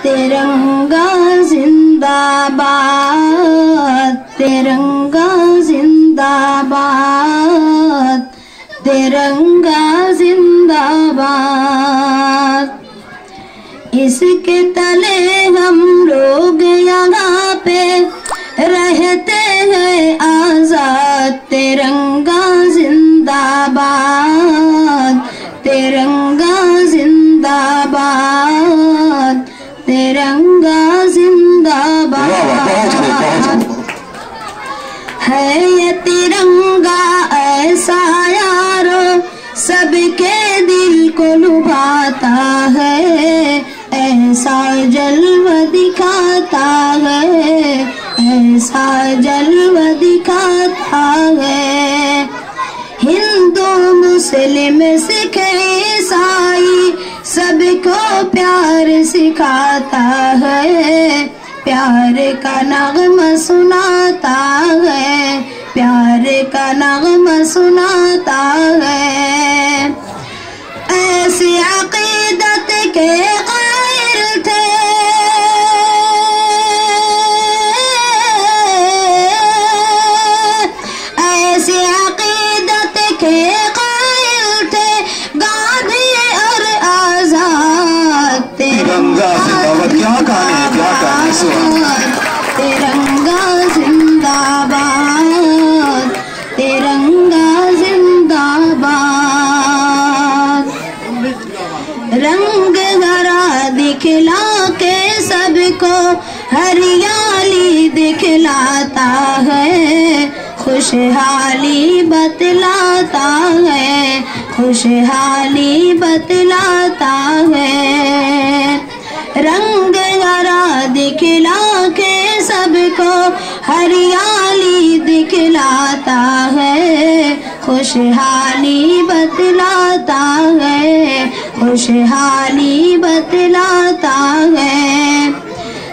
तिरंगा जिंदाबाद, तिरंगा जिंदाबाद, तिरंगा जिंदाबाद। इसके तले हम लोग यहाँ पे रहते हैं आजाद। तिरंगा जिंदाबाद, तिरंगा जिंदाबाद, तिरंगा जिंदाबाद। है ये तिरंगा ऐसा यारो सबके दिल को लुभाता है, ऐसा जलवा दिखाता है, ऐसा जलवा दिखाता है। हिंदू मुस्लिम सिख ईसाई सबको प्यार सिखाता है, प्यार का नगमा सुनाता है, प्यार का नगमा सुनाता है। ऐसी अकीदत के कायल थे, ऐसी अकीदत के कायल थे गांधी और आजाद। तिरंगा जिंदाबाद। क्या कहानी है, क्या कहानी है? तिरंगा जिंदाबाद, तिरंगा जिंदाबाद। रंग हरा दिखला के सबको हरियाली दिखलाता है, खुशहाली बतलाता है, खुशहाली बतलाता है। रंग हरा दिखला के सबको हरियाली दिखलाता है, खुशहाली बतलाता है, खुशहाली बतलाता है।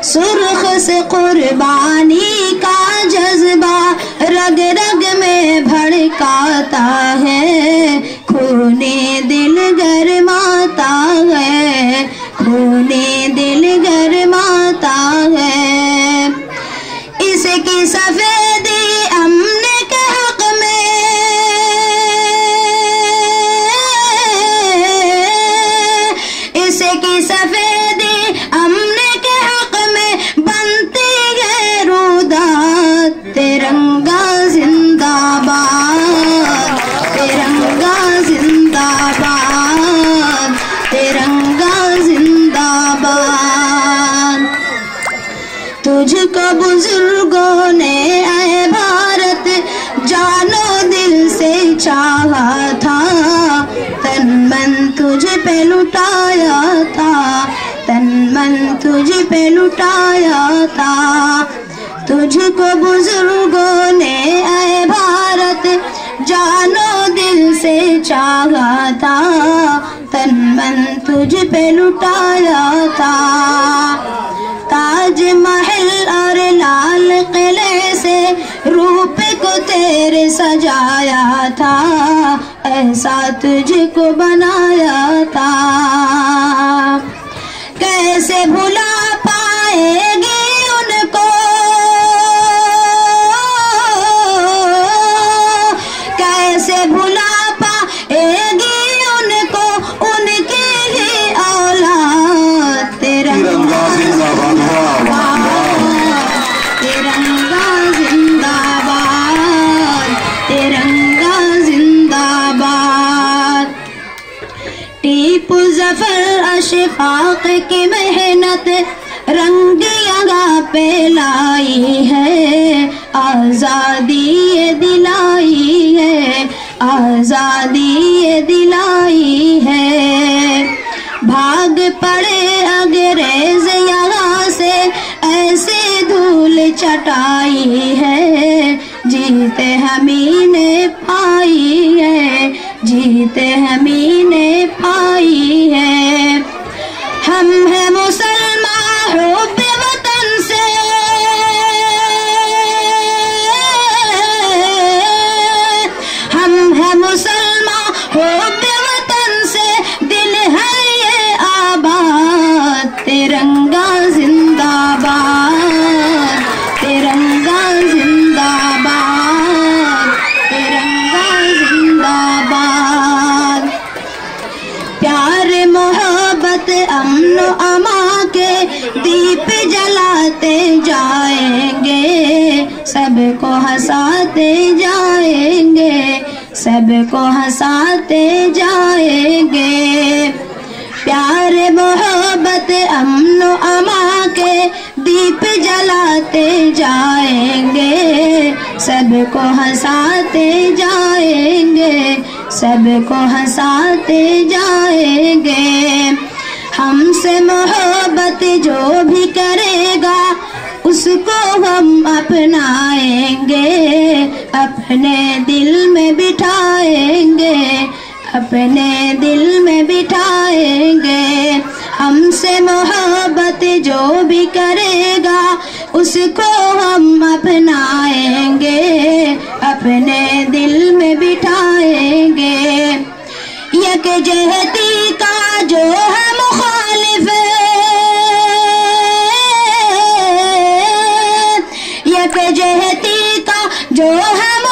सुर्ख से कुर्बानी का जज्बा रग रग में भड़काता है, खूने दिल गरमाता है, खूने दिल गरमाता है। इसकी सफेदी अमन के हक में, इसकी सफेदी अमन के हक में बनती है रुदात। तिरंगा जिंदाबाद, तिरंगा जिंदाबाद, तिरंगा जिंदाबाद। तुझको बुजुर्गों ने आए भारत जानो दिल से चाहा था, तन मन तुझ पे लुटाया था, तन मन तुझ पे लुटाया था। तुझको बुजुर्गों ने आए भारत जानो दिल से चाहा था, तन मन तुझ पे लुटाया था। ताज महल और लाल किले से रूप को तेरे सजाया था, ऐसा तुझको बनाया था। कैसे भुला पाएगी उनको, कैसे भुला पाएगी उनको उनकी ही औलाद। तिरंगा जिंदाबाद, तिरंगा जिंदाबाद, तिरंगा जिंदाबाद। टीपू जफर अशफाक की मेहनत रंग यहाँ पे लाई है, आजादी ये दिलाई है, आजादी ये दिलाई है। भाग पड़े अंग्रेज यहाँ से ऐसी धूल चटाई है, जीते हमी ने पाई है, जीते हमी ने पाई है। हम हैं मुसलमान हुब्बे वतन से, हम हैं मुसलमान हुब्बे वतन से, दिल है ये आबाद। तिरंगा امن و امان کے دیپ جلاتے جائیں گے، سب کو ہنساتے جائیں گے، سب کو ہنساتے جائیں گے۔ پیار محبت امن و امان کے دیپ جلاتے جائیں گے، سب کو ہنساتے جائیں گے، سب کو ہنساتے جائیں گے۔ ہم سے محبت جو بھی کرے گا اس کو ہم اپنائیں گے، اپنے دل میں بٹھائیں گے، اپنے دل میں بٹھائیں گے۔ ہم سے محبت جو بھی کرے گا اس کو ہم اپنائیں گے، اپنے دل میں بٹھائیں گے۔ یکجہتی کا جو ہے مخالف، یکجہتی کا جو ہے